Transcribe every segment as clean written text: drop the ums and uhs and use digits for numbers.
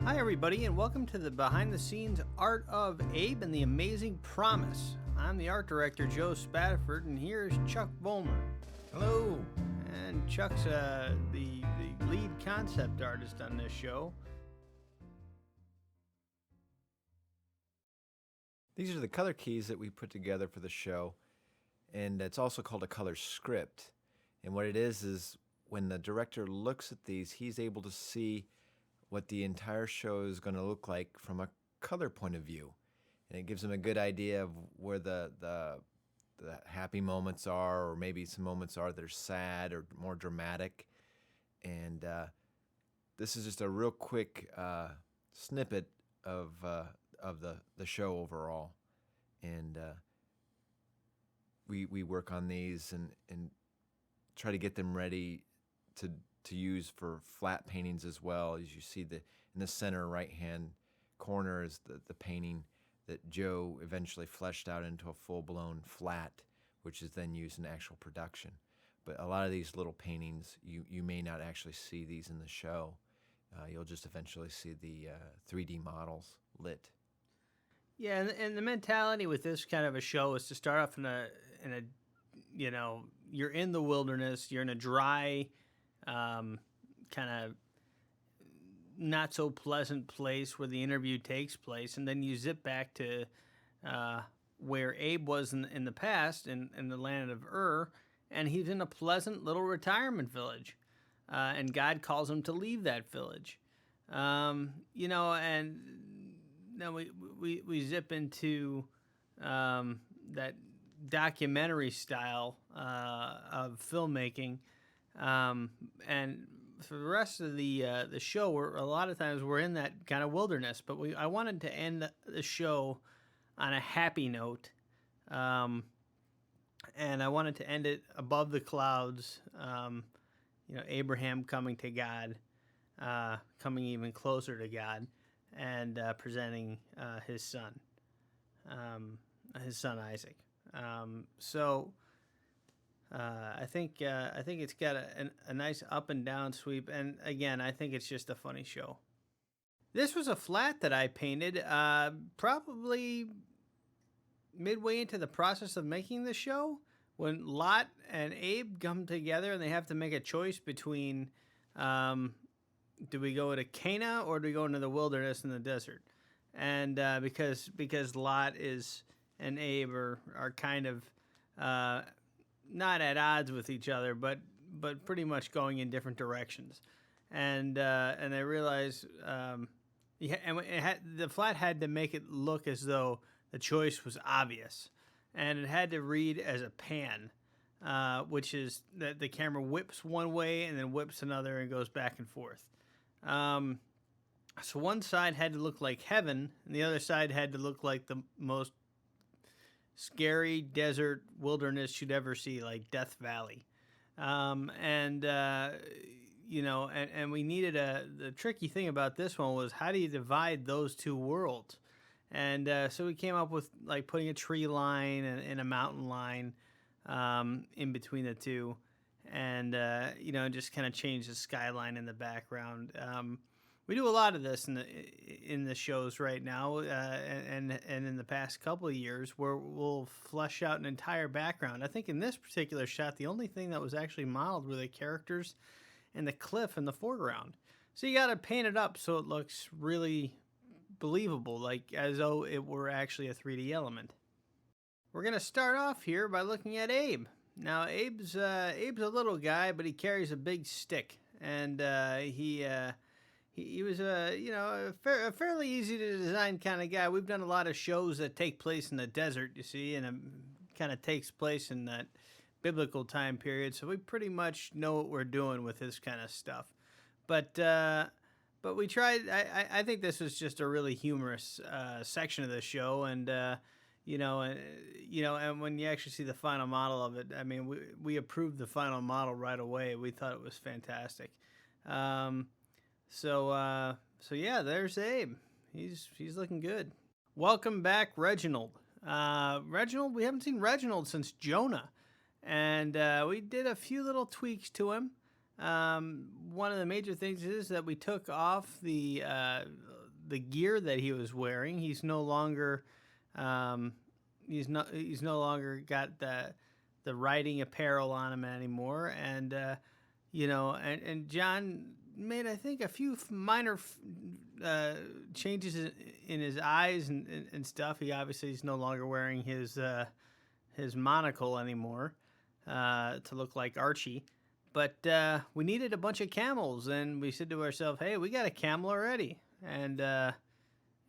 Hi, everybody, and welcome to the behind the scenes art of Abe and the Amazing Promise. I'm the art director, Joe Spadaford, and here's Chuck Vollmer. Hello. And Chuck's the lead concept artist on this show. These are the color keys that we put together for the show, and it's also called a color script. And what it is when the director looks at these, he's able to see what the entire show is going to look like from a color point of view. And it gives him a good idea of where the happy moments are, or maybe some moments are that are sad or more dramatic. And this is just a real quick snippet of the show overall. And we work on these and try to get them ready to use for flat paintings as well. As you see in the center right hand corner is the painting that Joe eventually fleshed out into a full-blown flat, which is then used in actual production. But a lot of these little paintings, you may not actually see these in the show. You'll just eventually see the 3D models lit. Yeah, and the mentality with this kind of a show is to start off in a you're in the wilderness, you're in a dry, kind of not so pleasant place where the interview takes place, and then you zip back to where Abe was in the past, in the land of Ur, and he's in a pleasant little retirement village, and God calls him to leave that village, and then we zip into that documentary style of filmmaking, and for the rest of the show, a lot of times we're in that kind of wilderness. But I wanted to end the show on a happy note, and I wanted to end it above the clouds. Abraham coming to God, coming even closer to God, and presenting his son Isaac. I think it's got a nice up and down sweep, and again, I think it's just a funny show. This was a flat that I painted, probably midway into the process of making the show, when Lot and Abe come together and they have to make a choice between, um, do we go to Cana or do we go into the wilderness in the desert? And because Lot is and Abe are kind of uh, not at odds with each other, but pretty much going in different directions, and they realize, yeah, and the flat had to make it look as though the choice was obvious, and it had to read as a pan, which is that the camera whips one way and then whips another and goes back and forth. Um, so one side had to look like heaven, and the other side had to look like the most scary desert wilderness you'd ever see, like Death Valley. And and we needed the tricky thing about this one was, how do you divide those two worlds? And so we came up with like putting a tree line and a mountain line in between the two, and just kind of change the skyline in the background. We do a lot of this in the shows right now, and in the past couple of years, where we'll flesh out an entire background. I think in this particular shot, the only thing that was actually modeled were the characters and the cliff in the foreground. So you got to paint it up so it looks really believable, like as though it were actually a 3D element. We're gonna start off here by looking at Abe. Now Abe's a little guy, but he carries a big stick, and he was a fairly easy to design kind of guy. We've done a lot of shows that take place in the desert, you see, and it kind of takes place in that biblical time period, so we pretty much know what we're doing with this kind of stuff. But we tried. I think this was just a really humorous section of the show, and and when you actually see the final model of it, I mean, we approved the final model right away. We thought it was fantastic. So yeah, there's Abe. He's looking good. Welcome back, Reginald. Reginald, we haven't seen Reginald since Jonah, and we did a few little tweaks to him. One of the major things is that we took off the gear that he was wearing. He's no longer he's no longer got the riding apparel on him anymore, and and John made, I think, a few minor changes in his eyes and stuff. He obviously is no longer wearing his monocle anymore to look like Archie. But we needed a bunch of camels, and we said to ourselves, hey, we got a camel already. And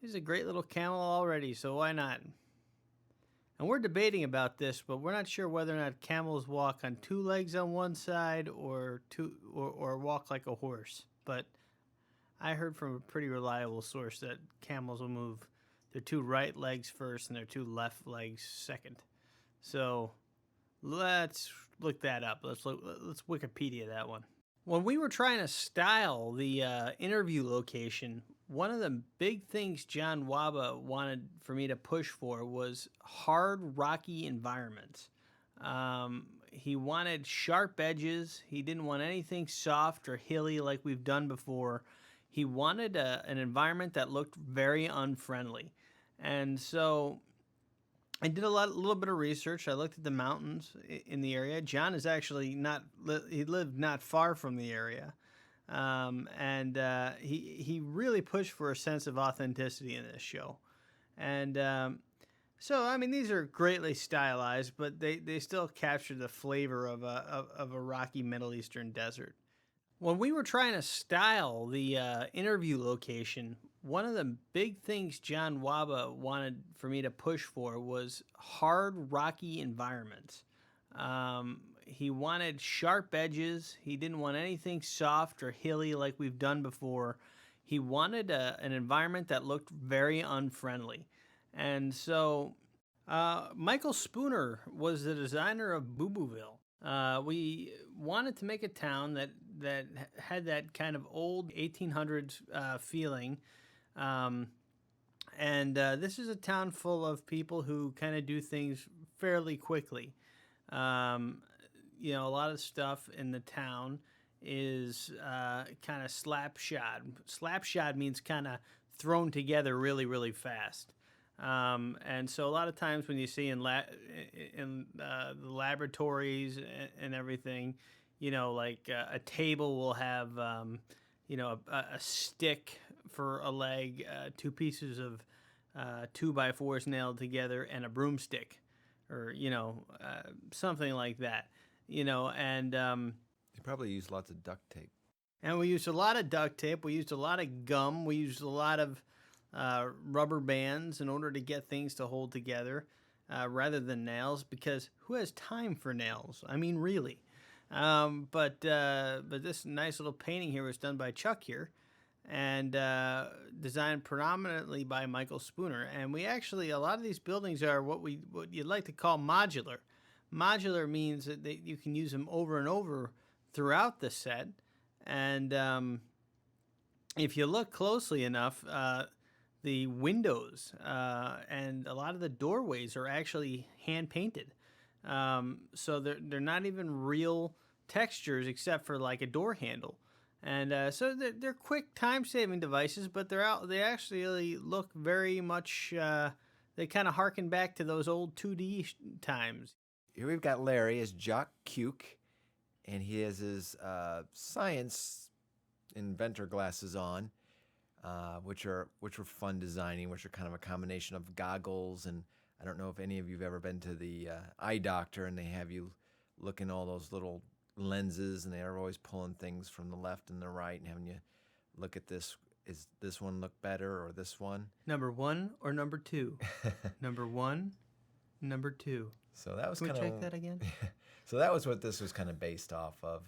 he's a great little camel already, so why not? And we're debating about this, but we're not sure whether or not camels walk on two legs on one side or walk like a horse. But I heard from a pretty reliable source that camels will move their two right legs first and their two left legs second. So let's look that up. Let's Wikipedia that one. When we were trying to style the interview location, one of the big things John Waba wanted for me to push for was hard, rocky environments. He wanted sharp edges. He didn't want anything soft or hilly like we've done before. He wanted an environment that looked very unfriendly. And so I did a little bit of research. I looked at the mountains in the area. John is actually he lived not far from the area. And he really pushed for a sense of authenticity in this show. And so, I mean, these are greatly stylized, but they still capture the flavor of a rocky Middle Eastern desert. When we were trying to style the interview location, one of the big things John Waba wanted for me to push for was hard, rocky environments. He wanted sharp edges. He didn't want anything soft or hilly like we've done before. He wanted an environment that looked very unfriendly. And so Michael Spooner was the designer of Booboville. We wanted to make a town that had that kind of old 1800s feeling. And this is a town full of people who kind of do things fairly quickly. a lot of stuff in the town is kind of slapshod. Slapshod means kind of thrown together really, really fast. And so a lot of times when you see in the laboratories and everything, like a table will have, a stick for a leg, two pieces of 2x4s nailed together, and a broomstick, or something like that. And They probably use lots of duct tape. and we used a lot of duct tape. We used a lot of gum. We used a lot of rubber bands in order to get things to hold together, rather than nails, because who has time for nails? I mean, really. But this nice little painting here was done by Chuck here, and designed predominantly by Michael Spooner. And we actually, a lot of these buildings are what you'd like to call modular. Modular means that you can use them over and over throughout the set. And if you look closely enough, the windows and a lot of the doorways are actually hand painted. So they're not even real textures except for like a door handle. And so they're quick time-saving devices, but they actually look very much, they kind of harken back to those old 2D times. Here we've got Larry as Jock Cuke, and he has his science inventor glasses on, which are fun designing, which are kind of a combination of goggles. And I don't know if any of you've ever been to the eye doctor, and they have you look in all those little lenses, and they're always pulling things from the left and the right and having you look at this. Is this one look better, or this one? Number one or number two? Number one, number two. So that was Can we kind of check that again? So that was what this was kind of based off of,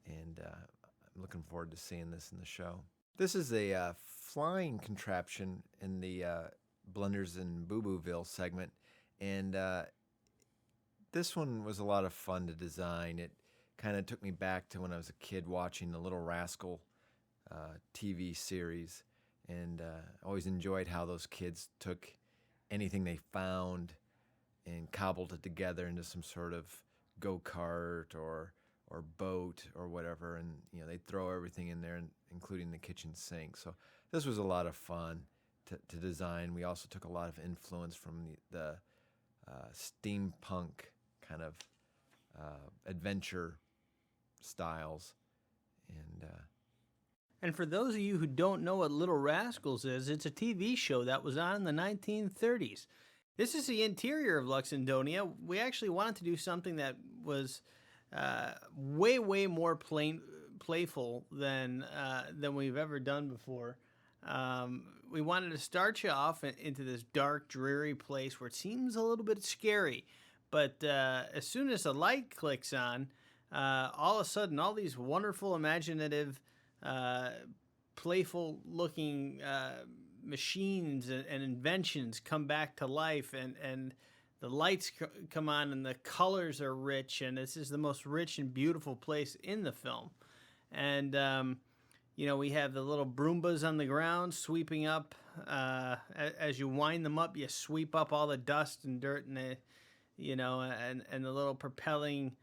and I'm looking forward to seeing this in the show. This is a flying contraption in the Blenders in Boo Booville segment, and this one was a lot of fun to design. It kind of took me back to when I was a kid watching the Little Rascal TV series, and always enjoyed how those kids took anything they found and cobbled it together into some sort of go-kart or boat or whatever, and they'd throw everything in there, including the kitchen sink. So this was a lot of fun to design. We also took a lot of influence from the steampunk kind of adventure styles. And for those of you who don't know what Little Rascals is, it's a TV show that was on in the 1930s. This is the interior of Luxendonia. We actually wanted to do something that was way, way more playful than we've ever done before. We wanted to start you off into this dark, dreary place where it seems a little bit scary. But as soon as the light clicks on, all of a sudden, all these wonderful, imaginative, playful-looking machines and inventions come back to life, and the lights come on, and the colors are rich, and this is the most rich and beautiful place in the film. And we have the little Broombas on the ground sweeping up. As you wind them up, you sweep up all the dust and dirt, and and the little propelling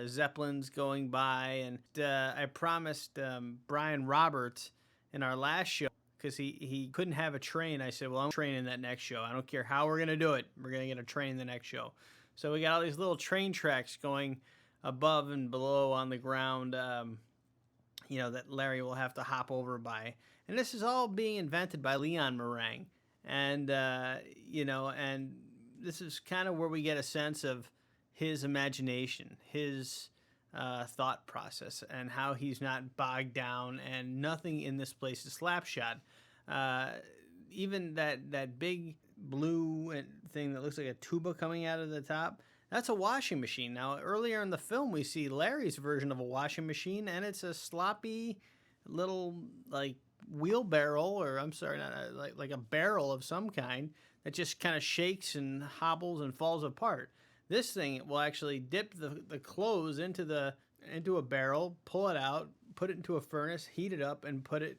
Zeppelins going by. And I promised Brian Roberts in our last show, because he couldn't have a train. I said, well, I'm training that next show. I don't care how we're going to do it. We're going to get a train the next show. So we got all these little train tracks going above and below on the ground, that Larry will have to hop over by. And this is all being invented by Leon Meringue. And, and this is kind of where we get a sense of his imagination, his thought process, and how he's not bogged down, and nothing in this place is slapshod. Even that big blue thing that looks like a tuba coming out of the top, that's a washing machine. Now, earlier in the film, we see Larry's version of a washing machine, and it's a sloppy little, like, wheelbarrow, or I'm sorry, not like a barrel of some kind that just kind of shakes and hobbles and falls apart. This thing will actually dip the clothes into a barrel, pull it out, put it into a furnace, heat it up, and put it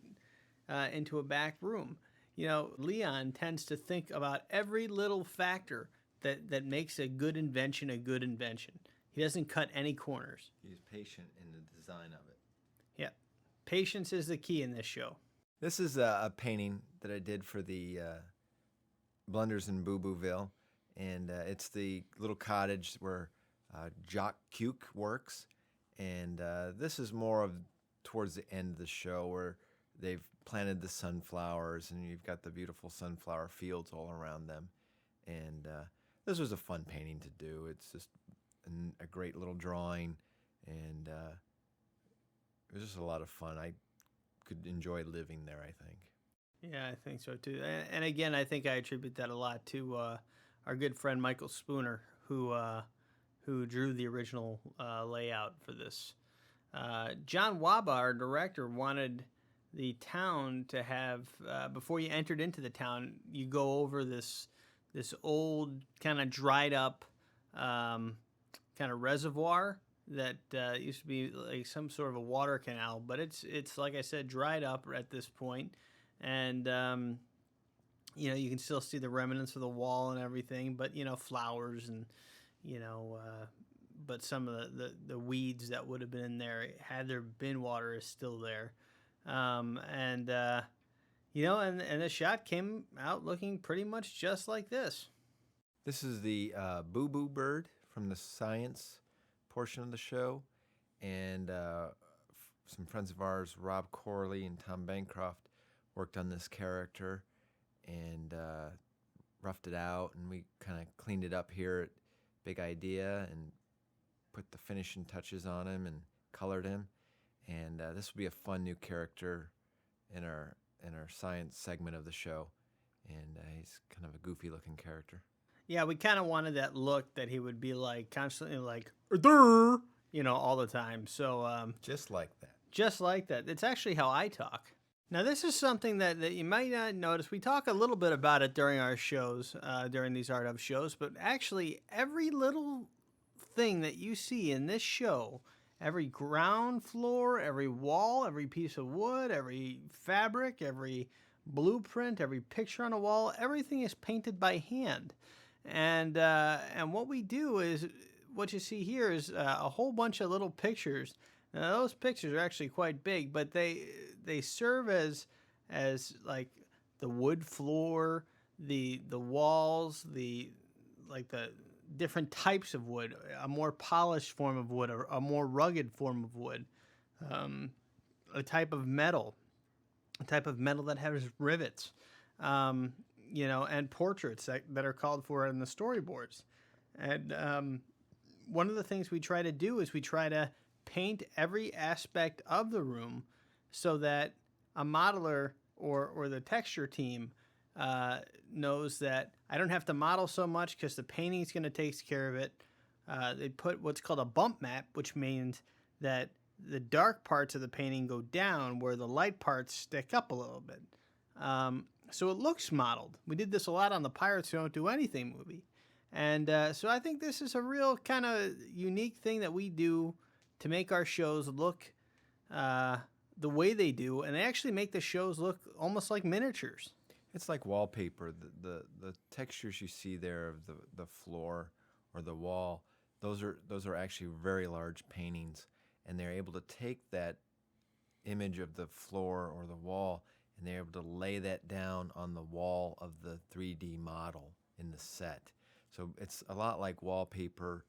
into a back room. Leon tends to think about every little factor that makes a good invention a good invention. He doesn't cut any corners. He's patient in the design of it. Yeah. Patience is the key in this show. This is a painting that I did for the Blunders in Boo Booville, and it's the little cottage where Jock Cuke works, and this is more of towards the end of the show where they've planted the sunflowers, and you've got the beautiful sunflower fields all around them, and this was a fun painting to do. It's just a great little drawing, and it was just a lot of fun. I could enjoy living there, I think. Yeah, I think so too. And again, I think I attribute that a lot to our good friend Michael Spooner, who drew the original layout for this. John Waba, our director, wanted the town to have before you entered into the town, you go over this old kind of dried up kind of reservoir that used to be like some sort of a water canal, but it's like I said, dried up at this point, and you can still see the remnants of the wall and everything, but flowers and but some of the weeds that would have been in there had there been water is still there, and the shot came out looking pretty much just like this. This is the Boo Boo bird from the science portion of the show, and some friends of ours, Rob Corley and Tom Bancroft, worked on this character and roughed it out, and we kind of cleaned it up here at Big Idea and put the finishing touches on him and colored him, and this will be a fun new character in our science segment of the show, and he's kind of a goofy looking character. Yeah, we kind of wanted that look that he would be like constantly like, all the time. So just like that. Just like that. It's actually how I talk. Now, this is something that you might not notice. We talk a little bit about it during our shows, during these Art of shows, but actually every little thing that you see in this show, every ground floor, every wall, every piece of wood, every fabric, every blueprint, every picture on a wall, everything is painted by hand. And what we do is, what you see here is a whole bunch of little pictures. Now, those pictures are actually quite big, but they serve as like the wood floor, the walls, the different types of wood, a more polished form of wood, or a more rugged form of wood, a type of metal that has rivets. And portraits that are called for in the storyboards. And one of the things we try to do is we try to paint every aspect of the room so that a modeler or the texture team knows that I don't have to model so much because the painting is going to take care of it. They put what's called a bump map, which means that the dark parts of the painting go down where the light parts stick up a little bit. So it looks modeled. We did this a lot on the Pirates Who Don't Do Anything movie. And so I think this is a real kind of unique thing that we do to make our shows look the way they do. And they actually make the shows look almost like miniatures. It's like wallpaper. The textures you see there of the floor or the wall, those are actually very large paintings. And they're able to take that image of the floor or the wall, and they're able to lay that down on the wall of the 3D model in the set. So it's a lot like wallpaper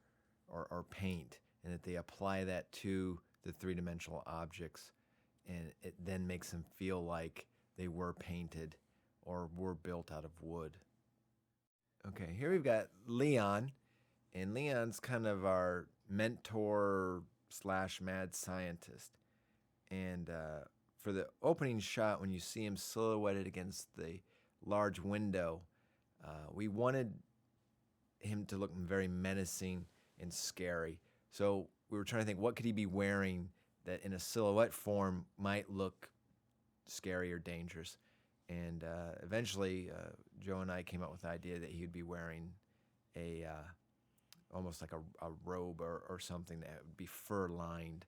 or paint, and that they apply that to the three-dimensional objects, and it then makes them feel like they were painted or were built out of wood. Okay, here we've got Leon, and Leon's kind of our mentor / mad scientist. And for the opening shot, when you see him silhouetted against the large window, we wanted him to look very menacing and scary. So we were trying to think, what could he be wearing that in a silhouette form might look scary or dangerous? And eventually, Joe and I came up with the idea that he would be wearing a almost like a robe or something that would be fur-lined,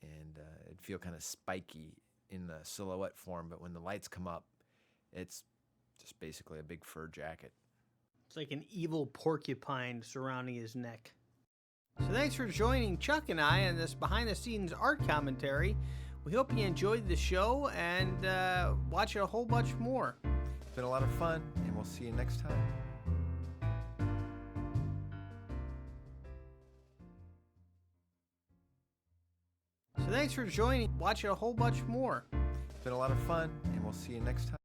and it'd feel kind of spiky in the silhouette form, but when the lights come up, it's just basically a big fur jacket. It's like an evil porcupine surrounding his neck. So thanks for joining Chuck and I on this behind-the-scenes art commentary. We hope you enjoyed the show and watch a whole bunch more. It's been a lot of fun, and we'll see you next time. So thanks for joining. Watch a whole bunch more. It's been a lot of fun, and we'll see you next time.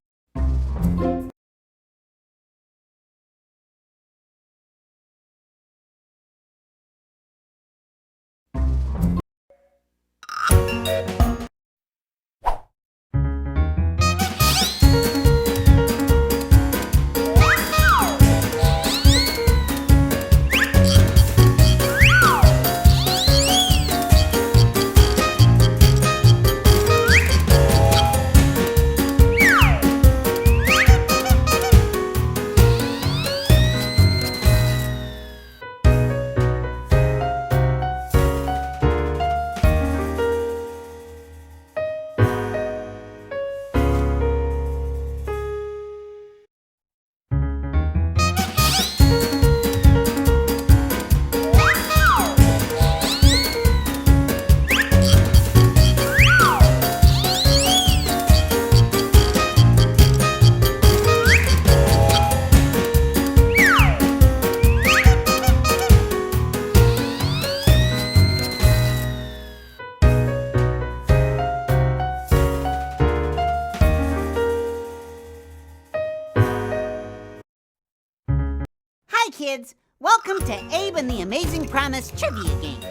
Hi, kids! Welcome to Abe and the Amazing Promise trivia game.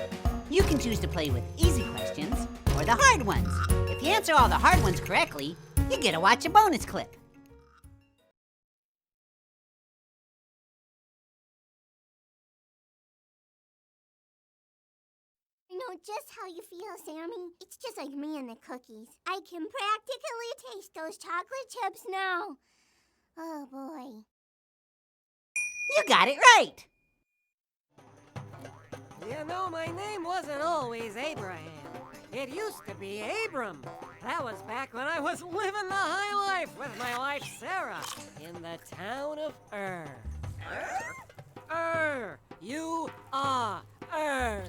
You can choose to play with easy questions or the hard ones. If you answer all the hard ones correctly, you get to watch a bonus clip. I know just how you feel, Sammy. It's just like me and the cookies. I can practically taste those chocolate chips now. Oh, boy. You got it right! You know, my name wasn't always Abraham. It used to be Abram. That was back when I was living the high life with my wife Sarah in the town of Ur. Ur. Ur.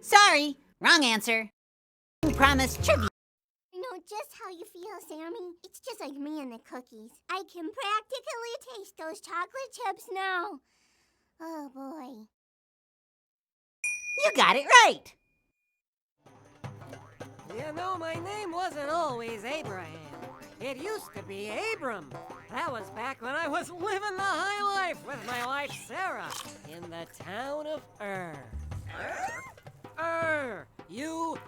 Sorry, wrong answer. Promise trivia. I know just how you feel, Sammy. It's just like me and the cookies. I can practically taste those chocolate chips now. Oh, boy. You got it right! You know, my name wasn't always Abraham. It used to be Abram. That was back when I was living the high life with my wife Sarah in the town of Ur. Ur. Ur. You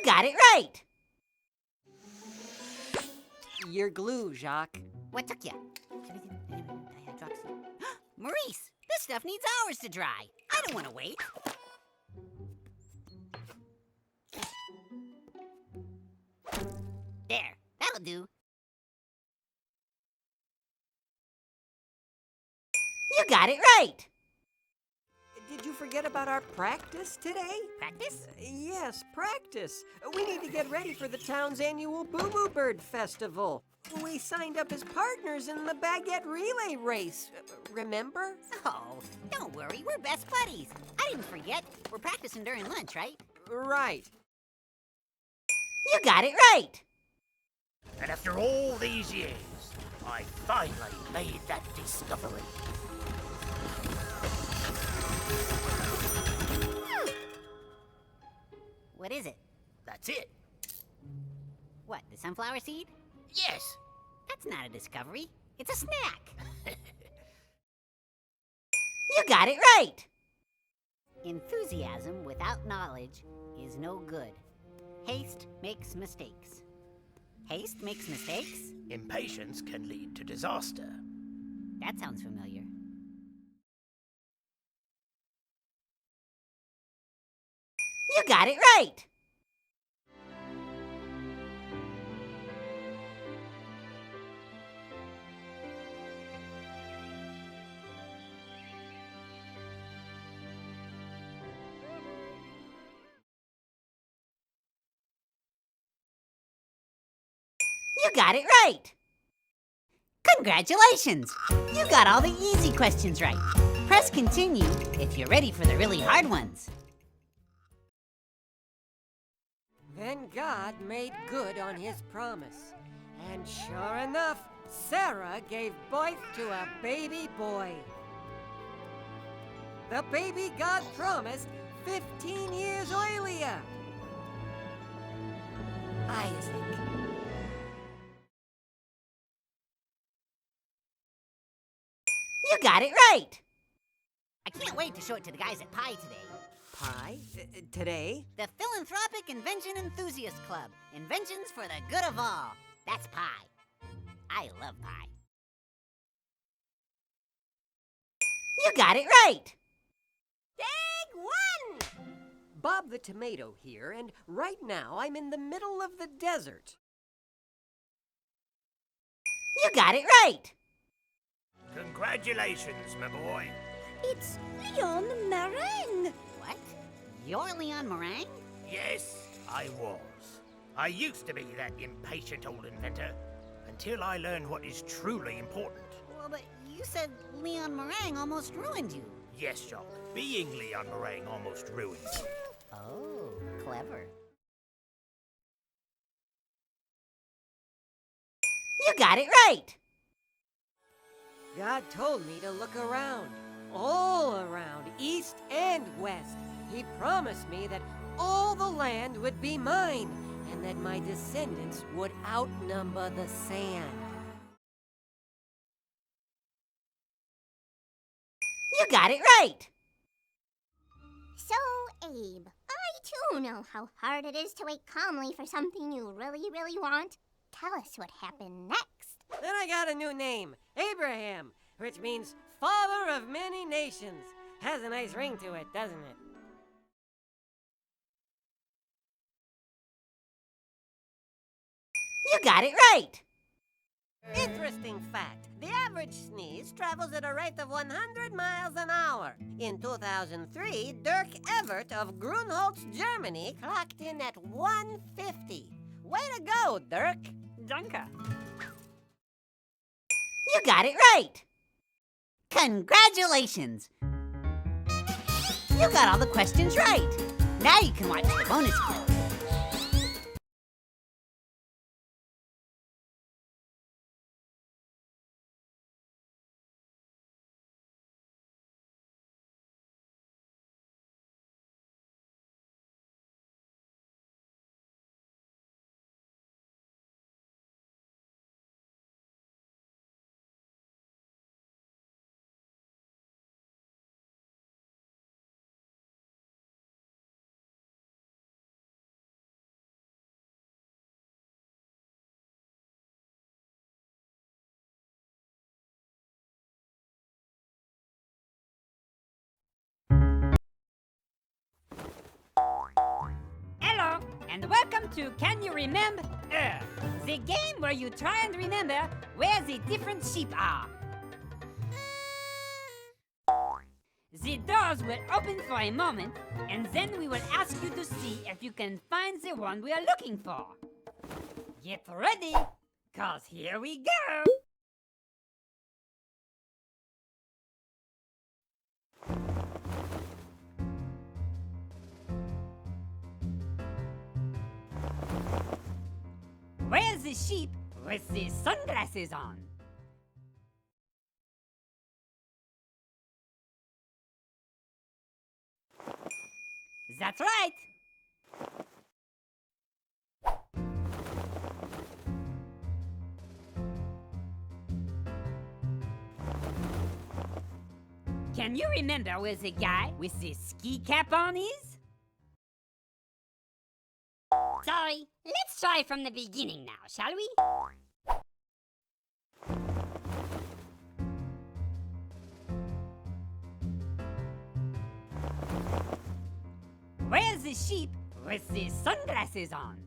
got it right! Your glue, Jacques. What took you? Maurice, this stuff needs hours to dry. I don't want to wait. There, that'll do. You got it right! Did you forget about our practice today? Practice? Yes, practice. We need to get ready for the town's annual Boo Boo Bird Festival. We signed up as partners in the baguette relay race. Remember? Oh, don't worry, we're best buddies. I didn't forget. We're practicing during lunch, right? Right. You got it right! And after all these years, I finally made that discovery. What is it? That's it. What, the sunflower seed? Yes. That's not a discovery. It's a snack. You got it right! Enthusiasm without knowledge is no good. Haste makes mistakes. Haste makes mistakes? Impatience can lead to disaster. That sounds familiar. You got it right! You got it right! Congratulations! You got all the easy questions right. Press continue if you're ready for the really hard ones. Then God made good on his promise. And sure enough, Sarah gave birth to a baby boy. The baby God promised 15 years earlier. Isaac. You got it right! I can't wait to show it to the guys at Pi today. Pi? Today? The Philanthropic Invention Enthusiast Club. Inventions for the good of all. That's Pi. I love pie. You got it right! Big one! Bob the Tomato here, and right now I'm in the middle of the desert. You got it right! Congratulations, my boy. It's Leon Meringue. What? You're Leon Meringue? Yes, I was. I used to be that impatient old inventor until I learned what is truly important. Well, but you said Leon Meringue almost ruined you. Yes, Jock, being Leon Meringue almost ruined me. Oh, clever. You got it right! God told me to look around, all around, east and west. He promised me that all the land would be mine, and that my descendants would outnumber the sand. You got it right! So, Abe, I too know how hard it is to wait calmly for something you really, really want. Tell us what happened next. Then I got a new name, Abraham, which means father of many nations. Has a nice ring to it, doesn't it? You got it right! Interesting fact. The average sneeze travels at a rate of 100 miles an hour. In 2003, Dirk Evert of Grunholz, Germany clocked in at 150. Way to go, Dirk. Danke. You got it right! Congratulations! You got all the questions right. Now you can watch the bonus clip. Hello, and welcome to Can You Remember? The game where you try and remember where the different sheep are. The doors will open for a moment, and then we will ask you to see if you can find the one we are looking for. Get ready, cause here we go! Where's the sheep with the sunglasses on? That's right! Can you remember where the guy with the ski cap on is? Sorry, let's try from the beginning now, shall we? Where's the sheep with the sunglasses on?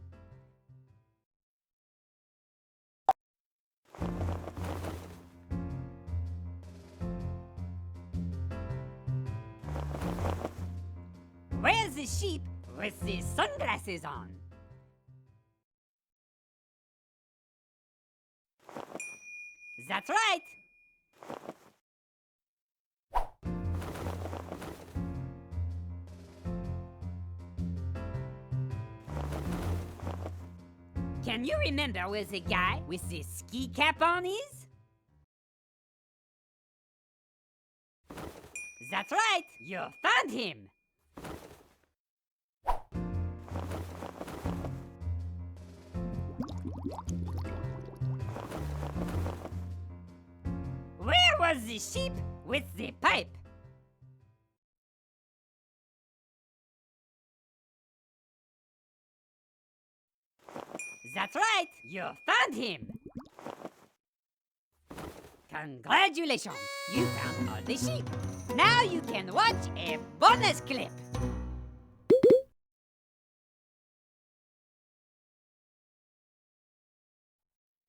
Where's the sheep with the sunglasses on? That's right. Can you remember where the guy with the ski cap on is? That's right. You found him. Where was the sheep with the pipe? That's right! You found him! Congratulations! You found all the sheep. Now you can watch a bonus clip.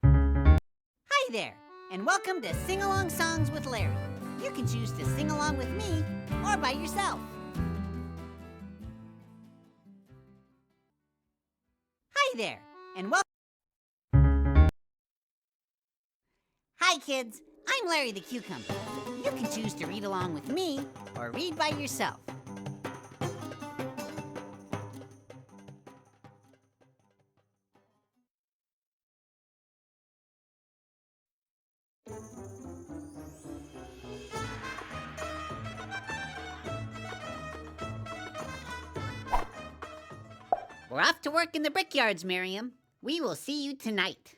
Hi there, and welcome to Sing Along Songs with Larry. You can choose to sing along with me or by yourself. Hi there, and welcome. Hi, kids. I'm Larry the Cucumber. You can choose to read along with me or read by yourself. We're off to work in the brickyards, Miriam. We will see you tonight.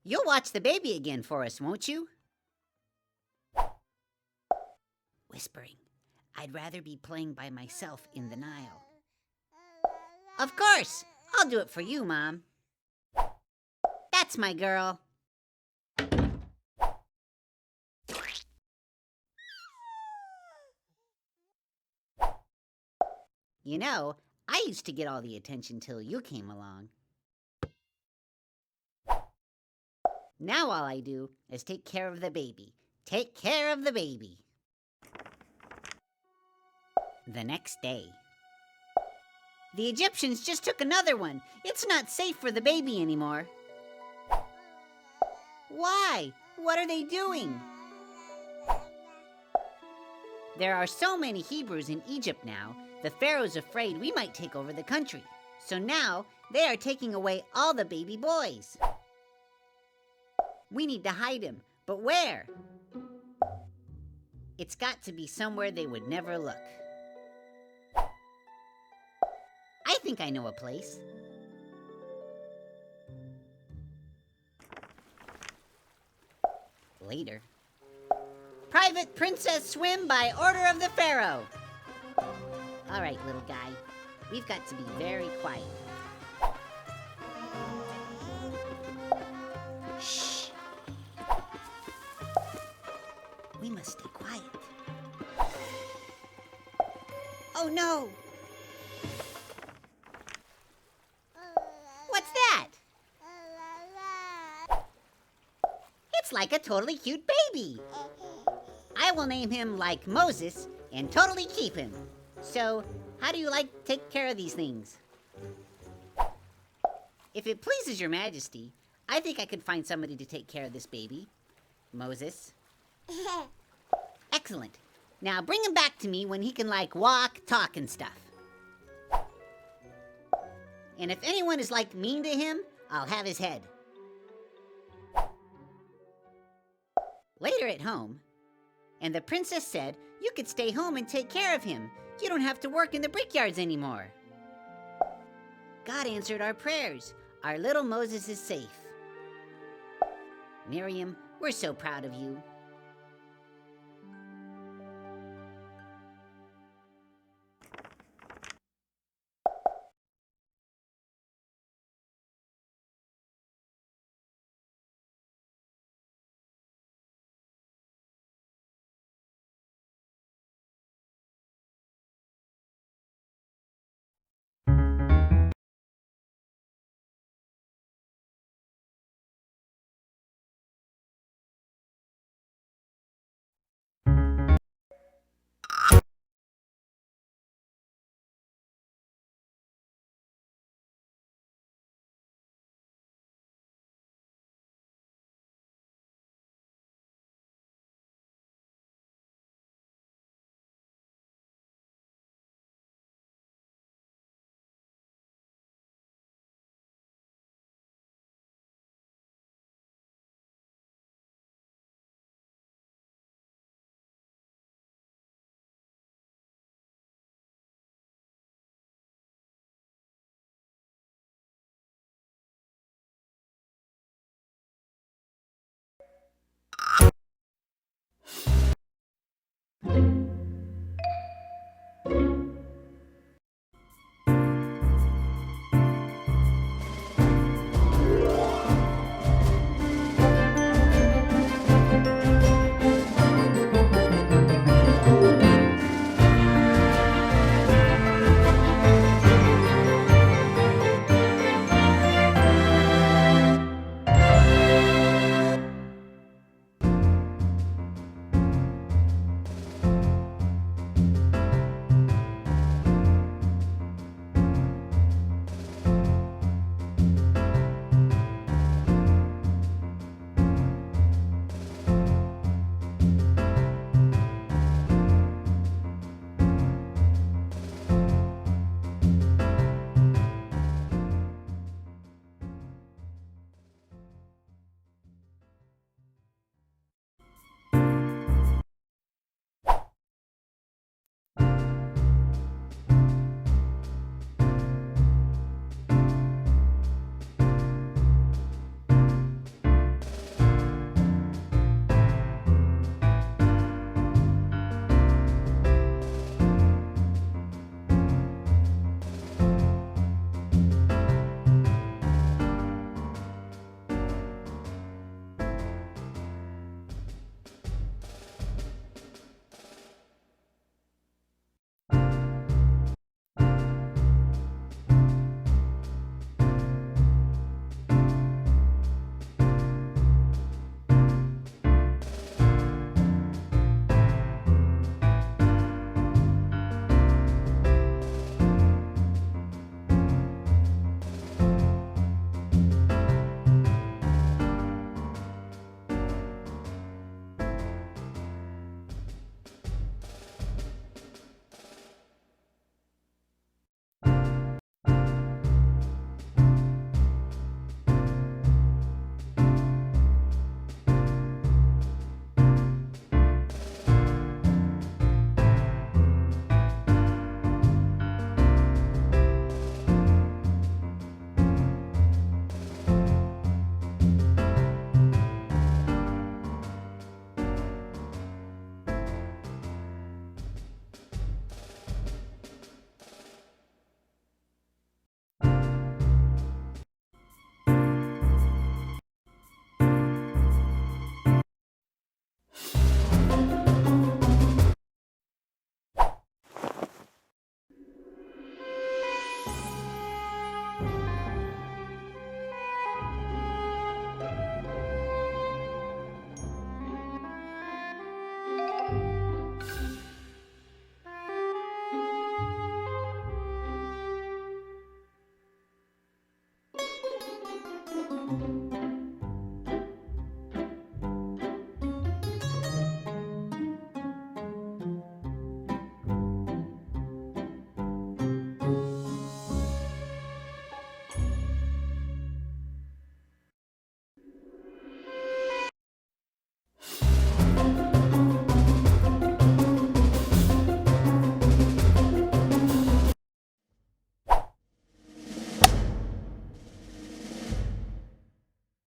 You'll watch the baby again for us, won't you? Whispering, I'd rather be playing by myself in the Nile. Of course! I'll do it for you, Mom. That's my girl. You know, I used to get all the attention till you came along. Now all I do is take care of the baby. Take care of the baby. The next day. The Egyptians just took another one. It's not safe for the baby anymore. Why? What are they doing? There are so many Hebrews in Egypt now, the Pharaoh's afraid we might take over the country. So now they are taking away all the baby boys. We need to hide him, but where? It's got to be somewhere they would never look. I think I know a place. Later. Private Princess Swim by order of the Pharaoh. All right, little guy. We've got to be very quiet. Shh. We must stay quiet. Oh, no. What's that? It's like a totally cute baby. I will name him like Moses and totally keep him. So, how do you like to take care of these things? If it pleases your majesty, I think I could find somebody to take care of this baby. Moses. Excellent. Now bring him back to me when he can like walk, talk, and stuff. And if anyone is like mean to him, I'll have his head. Later at home, and the princess said you could stay home and take care of him. You don't have to work in the brickyards anymore. God answered our prayers. Our little Moses is safe. Miriam, we're so proud of you.